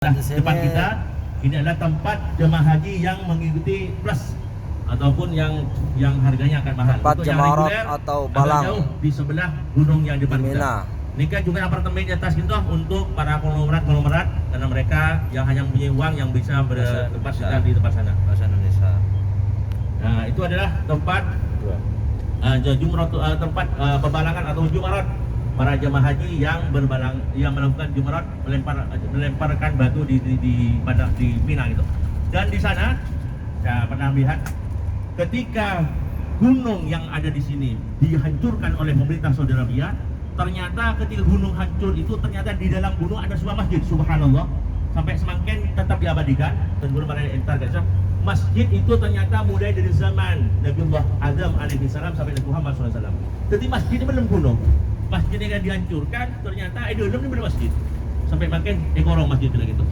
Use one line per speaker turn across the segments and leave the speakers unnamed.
Nah, depan kita ini adalah tempat jemaah haji yang mengikuti plus ataupun yang harganya akan mahal.
Tempat
untuk yang
jemaah
reguler
atau
agak
balang
jauh di sebelah gunung yang depan
di
kita.
Mina.
Ini kan juga apartemen di atas gitu untuk para konglomerat karena mereka yang hanya mempunyai uang yang bisa bertempat tinggal di tempat sana.
Bahasa Indonesia.
Nah, itu adalah tempat tempat pebalangan atau jumarat para jemaah haji yang melakukan jumarat melemparkan batu di Mina gitu. Dan di sana saya pernah lihat ketika gunung yang ada di sini dihancurkan oleh pemerintah Saudi Arabia, ternyata ketika gunung hancur itu ternyata di dalam gunung ada sebuah masjid, subhanallah, sampai semakin tetap diabadikan dan belum ada entar guys. Masjid itu ternyata mulai dari zaman Nabiullah Adam alaihissalam sampai Nabi Muhammad SAW. Jadi masjid ini belum gunung. Masjid yang dihancurkan ternyata dalam ini bermasjid sampai makin ekorong masjid gitu.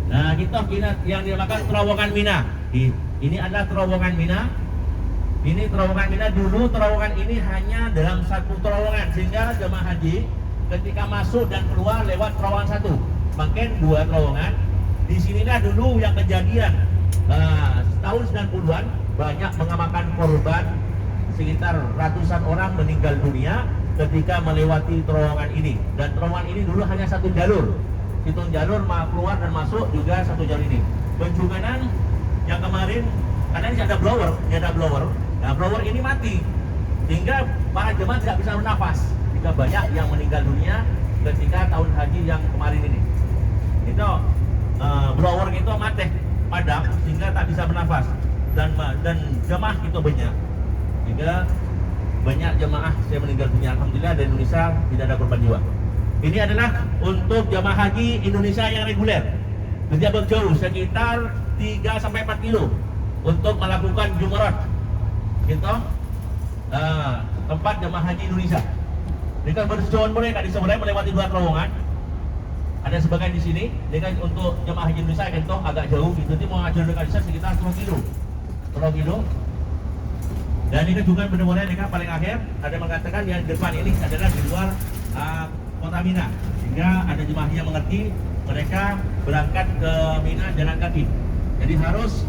Nah, kita yang dinamakan terowongan Mina. Ini adalah terowongan Mina. Ini terowongan Mina. Dulu terowongan ini hanya dalam satu terowongan sehingga jemaah haji ketika masuk dan keluar lewat terowongan satu. Makin dua terowongan. Di sinilah dulu yang kejadian tahun 90-an banyak mengamankan korban, sekitar ratusan orang meninggal dunia ketika melewati terowongan ini. Dan terowongan ini dulu hanya satu jalur. Hitung jalur keluar dan masuk juga satu jalur ini. Bendungan yang kemarin karena ini ada blower. Nah, blower ini mati sehingga para jemaah tidak bisa bernafas. Jika banyak yang meninggal dunia ketika tahun haji yang kemarin ini. Itu blower itu mati padam sehingga tak bisa bernafas dan jemaah itu banyak. Sehingga banyak jemaah yang meninggal dunia. Alhamdulillah di Indonesia tidak ada korban jiwa. Ini adalah untuk jemaah haji Indonesia yang reguler. Dia berjauh sekitar 3-4 kilo untuk melakukan jumrah. Gitu. Tempat jemaah haji Indonesia. Mereka berjauhan mereka di sebelah melewati dua terowongan. Ada sebagian di sini. Dengan untuk jemaah haji Indonesia gitu agak jauh. Itu mau ngajar dekat di sekitar 10 kilo. 10 kilo. Dan ini juga benar-benar mereka paling akhir ada mengatakan yang depan ini adalah di luar kota Mina, sehingga ada jemaah yang mengerti mereka berangkat ke Mina jalan kaki. Jadi harus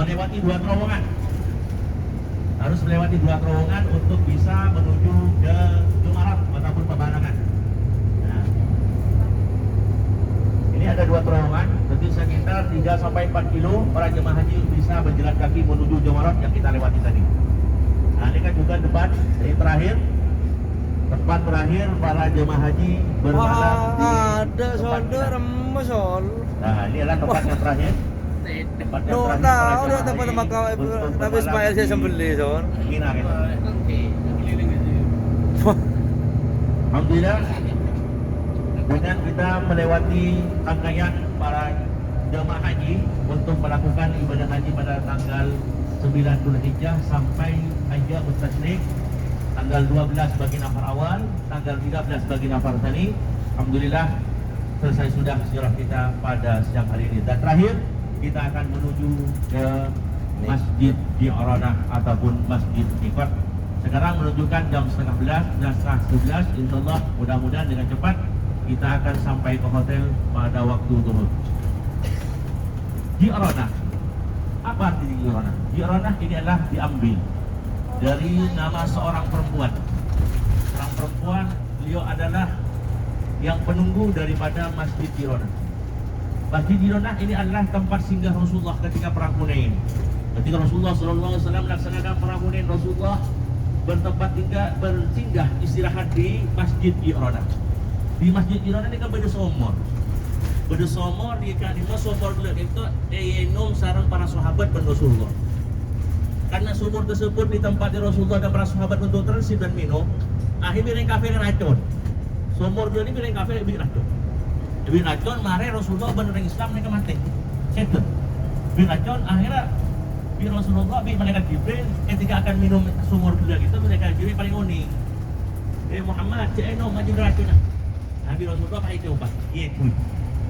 melewati dua terowongan. Harus melewati dua terowongan untuk bisa menuju ke Jumarat ataupun pebalangan. Nah, ini ada dua terowongan, berarti sekitar 3-4 kilo para jemaah haji bisa berjalan kaki menuju Jumarat yang kita lewati tadi. Nah, ini kan juga depan, ini terakhir tempat terakhir para jemaah haji berbalang di
ada solder mesol.
Nah, ini adalah tempat yang terakhir. Tempat yang terakhir
Udah tempat kau Nabi Ismail saya sembelih son.
Mina gitu. Alhamdulillah dengan kita melewati rangkaian para jemaah haji untuk melakukan ibadah haji pada tanggal 9 Dzulhijjah sampai Ayyamus Tasyrik, tanggal 12 bagi nafar awal, tanggal 13 bagi nafar tsani. Alhamdulillah selesai sudah ziarah kita pada siang hari ini. Dan terakhir kita akan menuju ke Masjid Ji'ranah ataupun Masjid Miqat. Sekarang menunjukkan jam 10:30 dan 11:30. Insyaallah mudah-mudahan dengan cepat kita akan sampai ke hotel pada waktu zuhur. Ji'ranah. Apa arti Ji'ranah? Ji'ranah ini adalah diambil dari nama seorang perempuan. Seorang perempuan, beliau adalah yang penunggu daripada Masjid Ji'ranah. Masjid Ji'ranah ini adalah tempat singgah Rasulullah ketika perang Hunain. Ketika Rasulullah SAW melaksanakan perang Hunain, Rasulullah bersinggah istirahat di Masjid Ji'ranah. Di Masjid Ji'ranah ini kan beda somor. Beda somor di kalima somor itu enum sarang para sahabat dan Rasulullah. Karena sumur tersebut ditempati Rasulullah dan para sahabat untuk tersip dan minum, akhirnya yang kafir racun. Sumur dia ini yang kafir lebih racun. Lebih racun, mare Rasulullah benar Islam mereka mati. Setan. Lebih racun, akhirnya bi Rasulullah bi malaikat Jibril ketika akan minum sumur dia gitu, malaikat Jibril paling unik. Muhammad, ceno maju racun. Nabi Rasulullah pakai coba. Iya, kuy.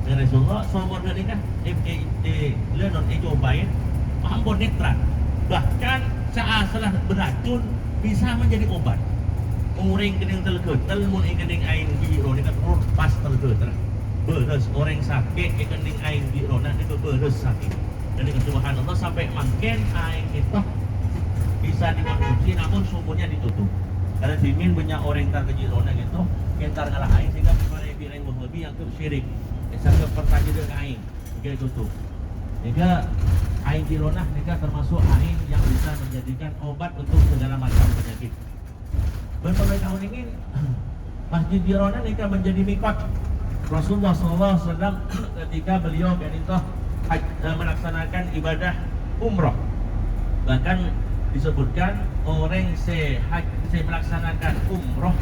Dan Rasulullah sumur dia ini kan lenon cobain, ampun netral. Bahkan saat setelah beracun bisa menjadi obat. Umuring kening telgeut, telmun ing kening ain biru ini kan pas telgeut. beres orang sakit kening aing Jirona itu beres sakit. Jadi subhanallah sampai makin aing itu bisa dikonsumsi namun sumurnya ditutup. Karena dimin banyak orang tar ke Jirona gitu, kentar ngalah aing sehingga pikiran wahabi yang ke syirik. Sampai pertanyaan ke aing, juga ditutup. Sehingga aing Jirona juga termasuk aing yang bisa menjadikan obat untuk segala macam penyakit. Berbagai tahun ini Masjid Jirona nikah menjadi mikot Rasulullah SAW ketika beliau melaksanakan ibadah umroh. Bahkan disebutkan orang melaksanakan umroh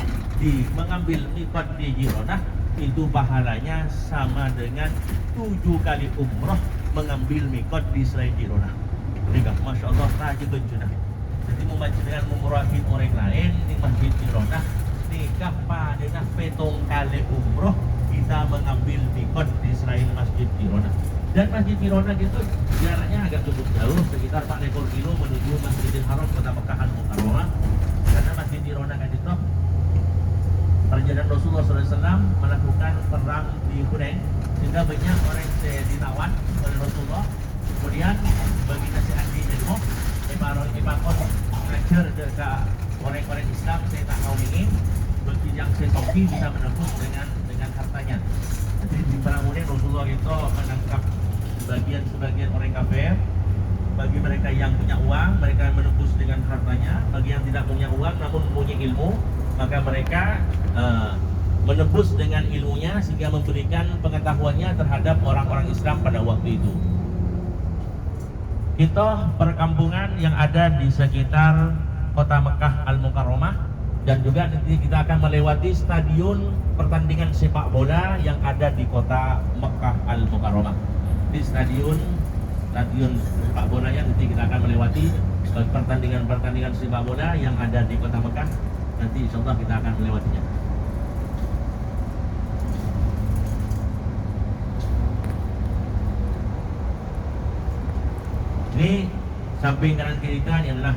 mengambil mikot di Jirona itu pahalanya sama dengan 7 kali umroh mengambil mikot di selain Jirona. Nikah, masya Allah, raja bencana. Jadi membaca dengan memurahin orang lain di Masjid Jirona nikah pada petong kali umroh kita mengambil mikot di selain Masjid Jirona. Dan Masjid Jirona itu jaraknya agak cukup jauh, sekitar 4 kilo menuju Masjidil Haram Kota Mekah Al-Mukarramah. Karena Masjid Jirona kan itu perjalanan Rasulullah SAW melakukan perang di Hunain sehingga banyak orang yang ditawan oleh Rasulullah. Kemudian bagi nasihat di Jedmoh, Ibakon ngajar ke orang-orang Islam saya tak tahu ini bagi yang setoki bisa menembus dengan hartanya. Jadi di perang Hunain Rasulullah itu menangkap sebagian orang kafir. Bagi mereka yang punya uang, mereka menembus dengan hartanya. Bagi yang tidak punya uang namun punya ilmu, maka mereka menembus dengan ilmunya sehingga memberikan pengetahuannya terhadap orang-orang Islam pada waktu itu. Kita perkampungan yang ada di sekitar Kota Mekah Al-Mukarramah dan juga nanti kita akan melewati stadion pertandingan sepak bola yang ada di Kota Mekah Al-Mukarramah. Di stadion sepak bola yang nanti kita akan melewati pertandingan sepak bola yang ada di Kota Mekah. Nanti insya Allah kita akan melewatinya. Ini samping kanan kiri kita ini adalah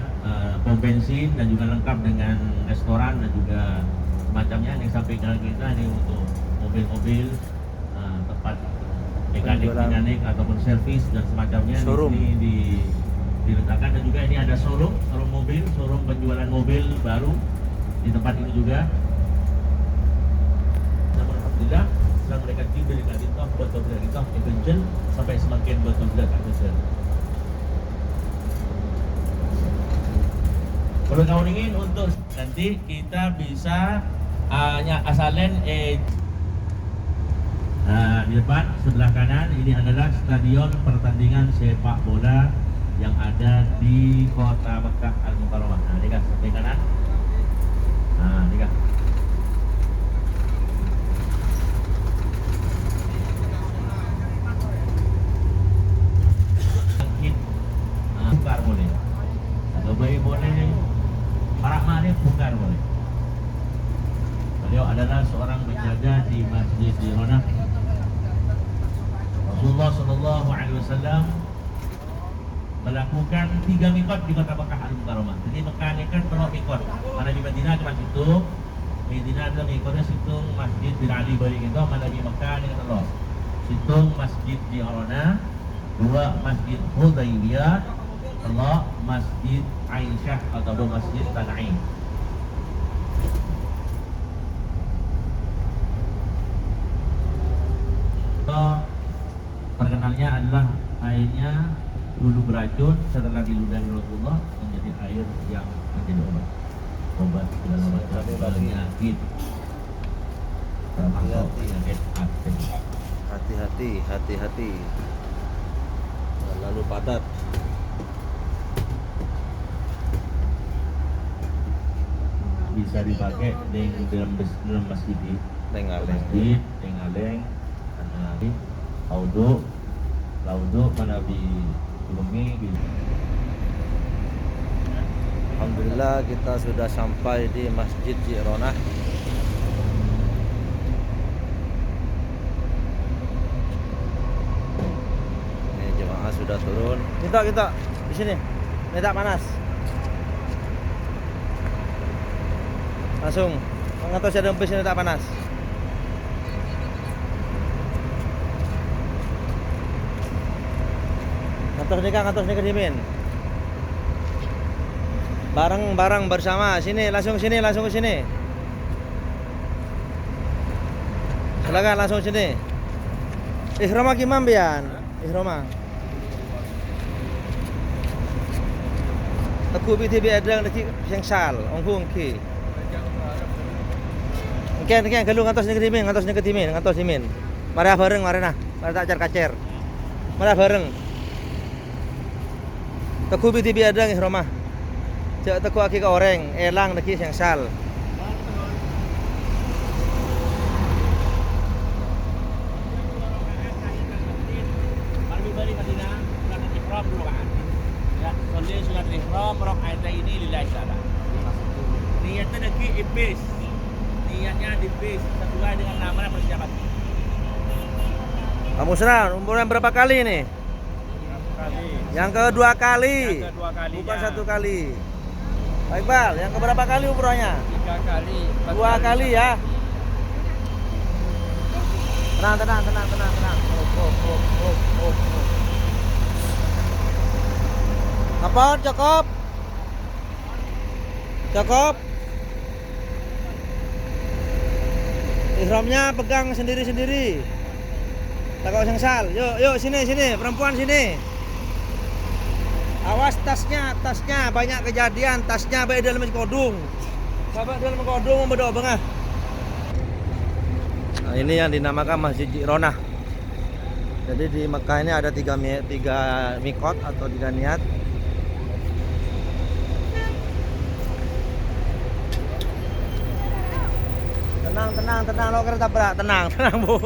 pom bensin dan juga lengkap dengan restoran dan juga semacamnya. Yang samping kanan kita ini untuk mobil-mobil, tempat mekanik ataupun servis dan semacamnya.
Showroom.
Di sini diletakkan dan juga ini ada showroom mobil, showroom penjualan mobil baru di tempat ini juga. Namun alhamdulillah setelah mereka tiba dekat itu betul-betul kita kenceng sampai semakin betul-betul kenceng. Kalau kamu ingin untuk nanti kita bisa asalen di depan sebelah kanan ini adalah stadion pertandingan sepak bola yang ada di Kota Mekah Al-Mukarramah. Nah, ini kan sebelah kanan. Nah, ini kan. Bungkar boleh. Atau bayi boleh. Para mari bungkar boleh. Beliau adalah seorang penjaga di Masjid Jirona. Rasulullah Shallallahu Alaihi Wasallam melakukan 3 mikot di Kota Mekah Al-Mukarramah. Jadi Mekah ini kan penuh mikot. Mana di Madinah cuma situ. Madinah adalah mikotnya situ Masjid bin Ali balik itu. Mana di Mekah ini kan Allah. Situ Masjid Jirona, 2 Masjid Hudaybiyah, Allah Masjid Aisyah atau Masjid Tan'im. Perkenalnya adalah airnya dulu beracun, setelah diludahi Rasulullah menjadi air yang menjadi obat segala macam penyakit termasuk penyakit hati.
Hati-hati. Lalu padat.
Bisa dipakai dalam masjid, tengaleng, laudo mana di bumi.
Alhamdulillah kita sudah sampai di Masjid Jirona. Ini jemaah sudah turun. Kita di sini. Ini tak panas. Langsung mengatur saya dempis ini tak panas. Ngatos nikah Dimin. Bareng bersama. Sini, langsung ke sini. Silakan langsung sini. Ihrama gimana Bian? Ihrama. Aku bi tibi adang deki yang sal, onghung ki. Ken kalau ngatos Dimin. Mari bareng nah. Mari tak kacer. Mari bareng. Aku bi tibi adang ihrama. Cek teku aki ke oreng, elang deki yang sal.
Surat ihram rok ayat ini lillahi ta'ala. Niatnya daki ibis. Niatnya di bis sesuai dengan nama persiapan.
Kamu serah umurnya berapa kali nih? Yang kedua kali. Bukan
ya.
1 kali. Baik Bal, yang keberapa kali umrohnya?
3 kali.
2 kali ya. Tenang. Oh. Apa cukup? Ihramnya pegang sendiri-sendiri. Takut sengsal. Yuk sini perempuan sini. Awas tasnya banyak kejadian, tasnya baik dalam kodung. Sahabat dalam kodung membedo bengah. Nah, ini yang dinamakan Masjid Jironah. Jadi di Mekah ini ada 3 mikot atau 3 niat. Tenang, lo kereta berat, tenang Bu.